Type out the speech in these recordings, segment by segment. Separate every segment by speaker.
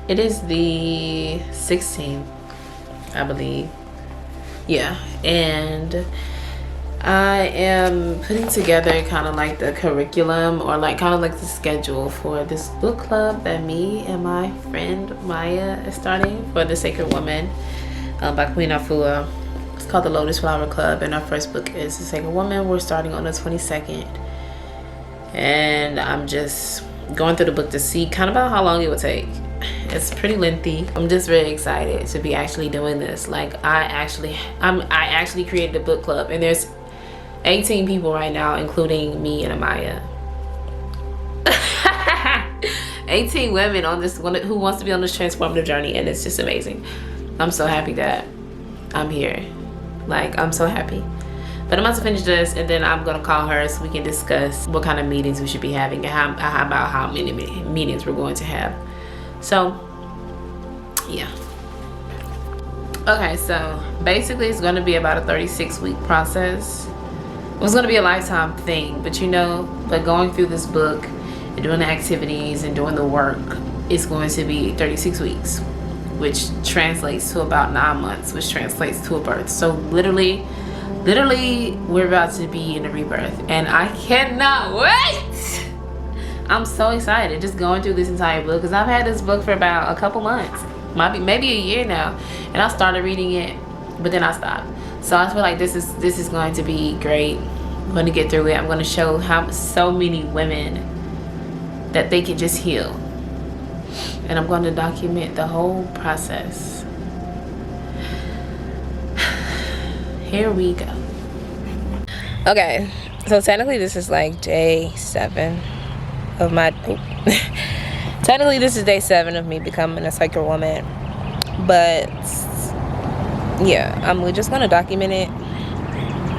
Speaker 1: It is the 16th, I believe. Yeah, and I am putting together kind of like the curriculum, or like kind of like the schedule for this book club that me and my friend Maya is starting for The Sacred Woman by Queen Afua. It's called the Lotus Flower Club, and our first book is The Sacred Woman. We're starting on the 22nd, and I'm just going through the book to see kind of about how long it would take. It's pretty lengthy. I'm just very excited to be actually doing this. Like I actually created a book club, and there's 18 people right now, including me and Amaya. 18 women on this one who wants to be on this transformative journey, and it's just amazing. I'm so happy that I'm here. Like, I'm so happy. But I'm about to finish this, and then I'm gonna call her so we can discuss what kind of meetings we should be having, and how many meetings we're going to have. So, yeah. Okay, so basically it's gonna be about a 36-week process. It was gonna be a lifetime thing, but but going through this book and doing the activities and doing the work is going to be 36 weeks, which translates to about 9 months, which translates to a birth. So literally, we're about to be in a rebirth, and I cannot wait. I'm so excited just going through this entire book, because I've had this book for about a couple months, maybe a year now, and I started reading it, but then I stopped. So I feel like this is going to be great. I'm going to get through it. I'm going to show how so many women that they can just heal, and I'm going to document the whole process. Here we go. Okay, so technically this is like day 7 of my technically this is day 7 of me becoming a sacred woman, but yeah, I'm just gonna document it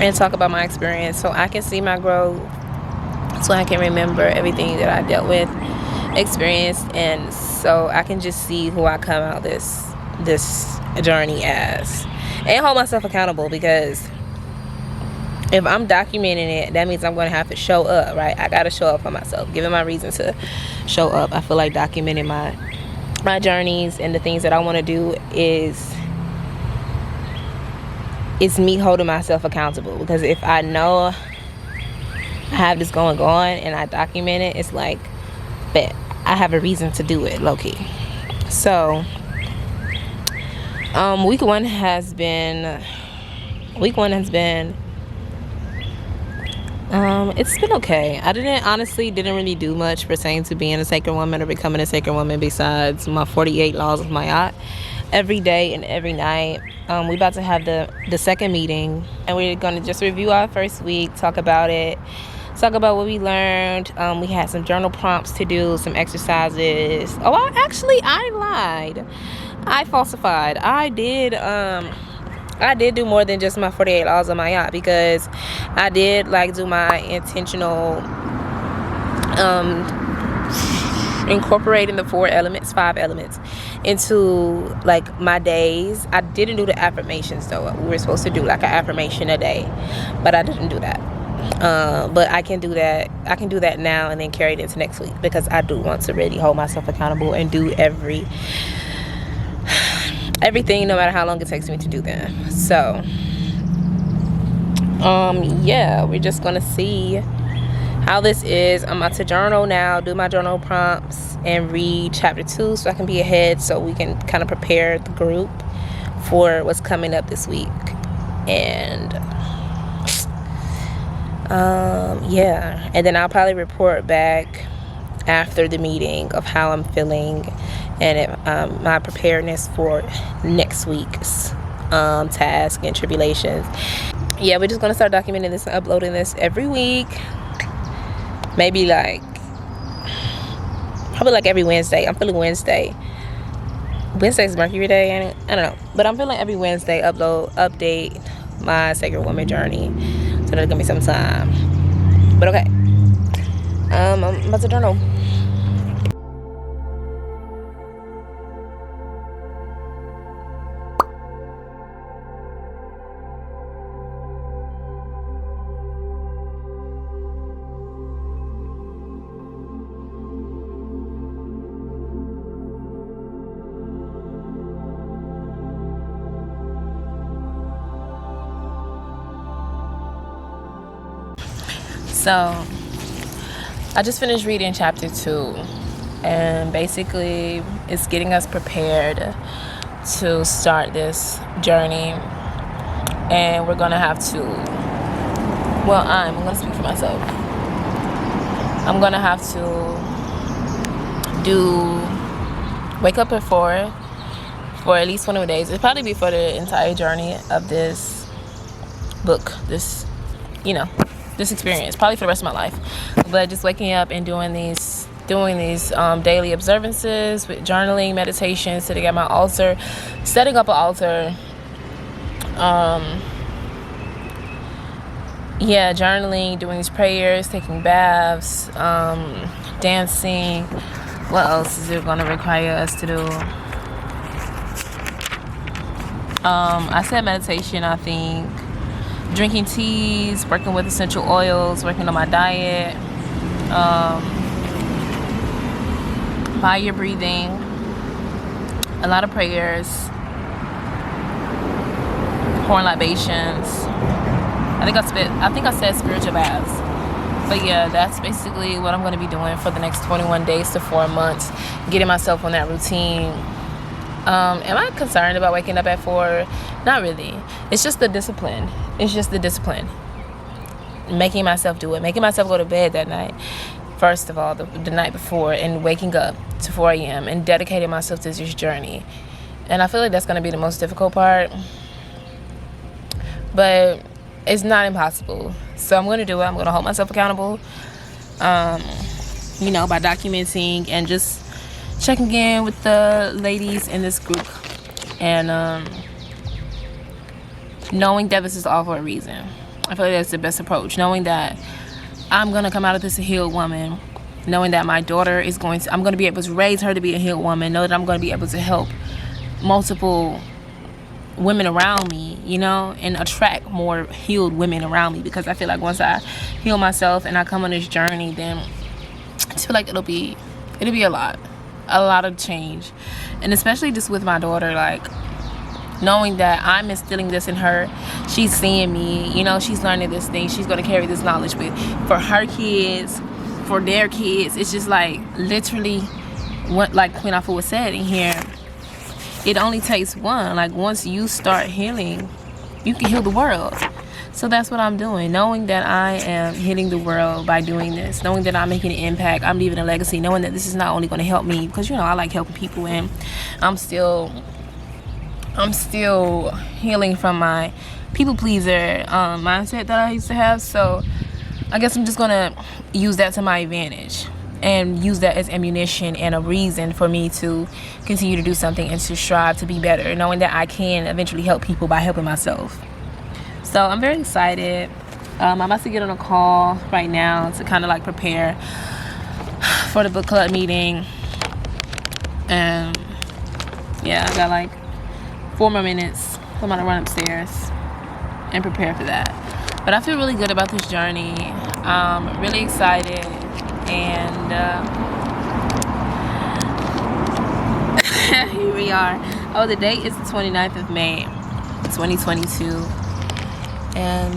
Speaker 1: and talk about my experience so I can see my growth, so I can remember everything that I dealt with, experienced, and so I can just see who I come out this journey as, and hold myself accountable, because if I'm documenting it, that means I'm going to have to show up, right? I got to show up for myself, giving my reason to show up. I feel like documenting my journeys and the things that I want to do is me holding myself accountable, because if I know I have this going on and I document it, it's like that I have a reason to do it, low-key. So week one has been it's been okay. I didn't really do much pertaining to being a sacred woman or becoming a sacred woman, besides my 48 laws of my yacht every day and every night. We about to have the second meeting, and we're going to just review our first week, talk about what we learned. We had some journal prompts to do, some exercises. I lied. I falsified. I did do more than just my 48 laws of my yacht, because I did like do my intentional incorporating the 5 elements into like my days. I didn't do the affirmations though. We were supposed to do like an affirmation a day, but I didn't do that. But I can do that now and then carry it into next week, because I do want to really hold myself accountable and do everything, no matter how long it takes me to do them. So yeah, we're just gonna see how this is. I'm about to journal now, do my journal prompts, and read chapter 2 so I can be ahead, so we can kind of prepare the group for what's coming up this week. And yeah, and then I'll probably report back after the meeting of how I'm feeling and my preparedness for next week's task and tribulations. Yeah, we're just gonna start documenting this and uploading this every week. Maybe probably like every Wednesday. I'm feeling Wednesday's Mercury Day, I don't know, but I'm feeling every Wednesday update my sacred woman journey, so there's gonna be some time. But okay, I'm about to journal. So I just finished reading chapter 2, and basically it's getting us prepared to start this journey. And we're gonna have to, well, I'm gonna speak for myself. I'm gonna have to wake up at 4 for at least 21 days. It'll probably be for the entire journey of this book, this experience, probably for the rest of my life. But just waking up and doing these daily observances with journaling, meditation, sitting at my altar, setting up an altar, journaling, doing these prayers, taking baths, dancing. What else is it going to require us to do? I said meditation, I think. Drinking teas, working with essential oils, working on my diet, fire breathing, a lot of prayers, pouring libations. I think I said spiritual baths. But yeah, that's basically what I'm going to be doing for the next 21 days to 4 months, getting myself on that routine. Am I concerned about waking up at 4? Not really. It's just the discipline. Making myself do it. Making myself go to bed that night. First of all, the night before, and waking up to 4 a.m. and dedicating myself to this journey. And I feel like that's going to be the most difficult part. But it's not impossible. So I'm going to do it. I'm going to hold myself accountable, by documenting and just checking in with the ladies in this group, and knowing that this is all for a reason. I feel like that's the best approach. Knowing that I'm going to come out of this a healed woman. Knowing that my daughter I'm going to be able to raise her to be a healed woman. Know that I'm going to be able to help multiple women around me, and attract more healed women around me. Because I feel like once I heal myself and I come on this journey, then I feel like it'll be a lot of change. And especially just with my daughter, like knowing that I'm instilling this in her, she's seeing me, she's learning this thing, she's going to carry this knowledge for her kids, for their kids. It's just like literally what, like Queen Afua said in here, it only takes one. Like once you start healing, you can heal the world. So that's what I'm doing, knowing that I am healing the world by doing this, knowing that I'm making an impact, I'm leaving a legacy, knowing that this is not only going to help me, because I like helping people, and I'm still healing from my people pleaser mindset that I used to have. So I guess I'm just going to use that to my advantage and use that as ammunition and a reason for me to continue to do something and to strive to be better, knowing that I can eventually help people by helping myself. So I'm very excited. I'm about to get on a call right now to kind of like prepare for the book club meeting. And I got like 4 more minutes. I'm about to run upstairs and prepare for that. But I feel really good about this journey. I'm really excited. And here we are. Oh, the date is the 29th of May, 2022. And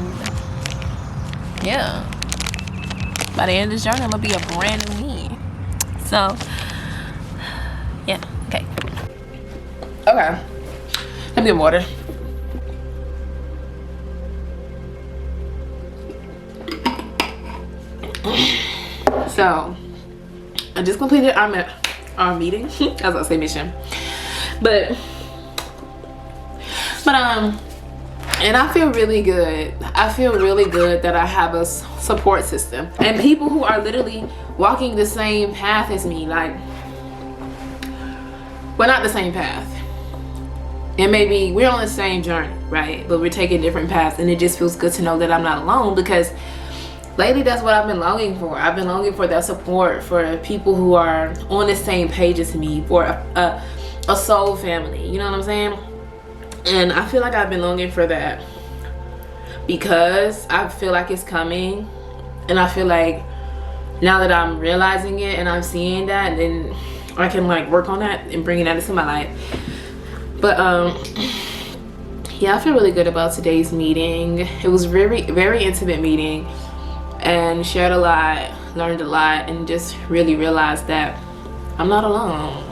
Speaker 1: by the end of this journey, I'm gonna be a brand new me. So okay, let me get water. So I just completed our meeting. I was gonna say mission, but and I feel really good. I feel really good that I have a support system and people who are literally walking the same path as me. Like, we're not the same path, and maybe we're on the same journey, right? But we're taking different paths, and it just feels good to know that I'm not alone, because lately that's what I've been longing for. I've been longing for that support, for people who are on the same page as me, for a soul family, you know what I'm saying? And I feel like I've been longing for that because I feel like it's coming, and I feel like now that I'm realizing it and I'm seeing that, then I can like work on that and bringing that into my life. But I feel really good about today's meeting. It was very, very intimate meeting, and shared a lot, learned a lot, and just really realized that I'm not alone.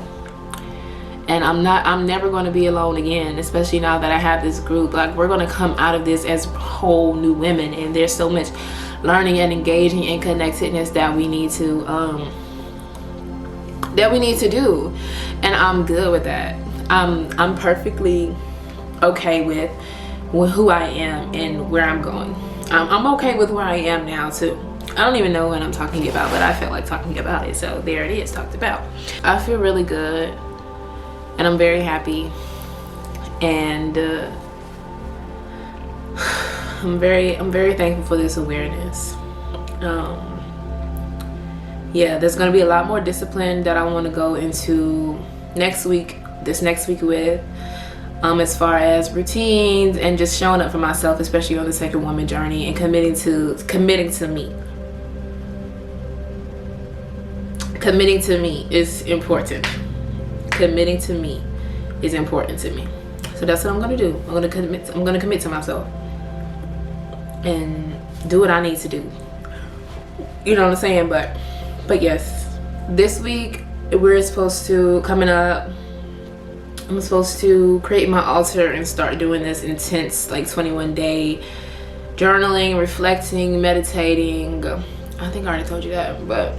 Speaker 1: And I'm never going to be alone again, especially now that I have this group. Like, we're going to come out of this as whole new women, and there's so much learning and engaging and connectedness that we need to do, and I'm good with that. I'm perfectly okay with who I am and where I'm going. I'm okay with where I am now too. I don't even know what I'm talking about, but I felt like talking about it, so there it is, talked about. I feel really good, and I'm very happy, and I'm very thankful for this awareness. Yeah, there's gonna be a lot more discipline that I want to go into this next week with, as far as routines and just showing up for myself, especially on the second woman journey, and committing to me. Committing to me is important. Committing to me is important to me. So that's what I'm gonna do. I'm gonna commit to myself and do what I need to do. You know what I'm saying? But yes, this week I'm supposed to create my altar and start doing this intense, like, 21-day journaling, reflecting, meditating. I think I already told you that, but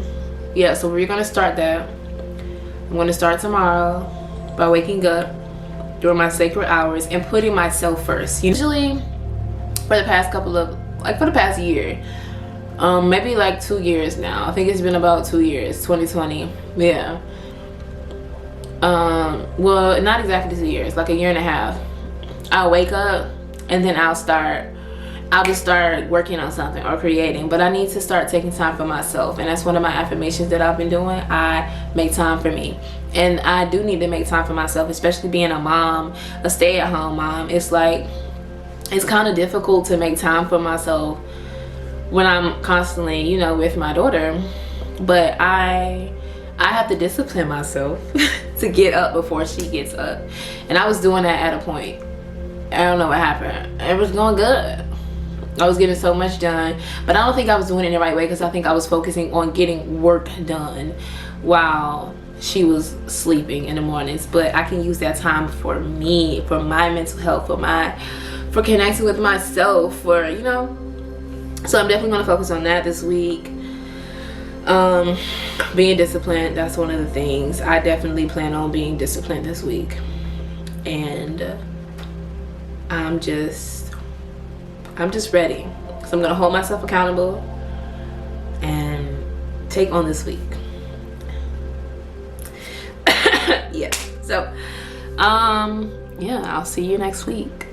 Speaker 1: yeah, so we're gonna start that. I'm gonna start tomorrow by waking up during my sacred hours and putting myself first. Usually for the past year, maybe like 2 years now. I think it's been about 2 years, 2020. Yeah. Well, not exactly 2 years, like a year and a half. I'll wake up and then I'll just start working on something or creating, but I need to start taking time for myself, and that's one of my affirmations that I've been doing. I make time for me, and I do need to make time for myself, especially being a mom, a stay-at-home mom. It's like, it's kind of difficult to make time for myself when I'm constantly, you know, with my daughter, but I have to discipline myself to get up before she gets up, and I was doing that at a point. I don't know what happened. It was going good. I was getting so much done, but I don't think I was doing it in the right way, because I think I was focusing on getting work done while she was sleeping in the mornings. But I can use that time for me, for my mental health, for connecting with myself, for, you know. So I'm definitely going to focus on that this week. Being disciplined, that's one of the things. I definitely plan on being disciplined this week, and I'm just ready. So I'm gonna hold myself accountable and take on this week. Yeah. So yeah, I'll see you next week.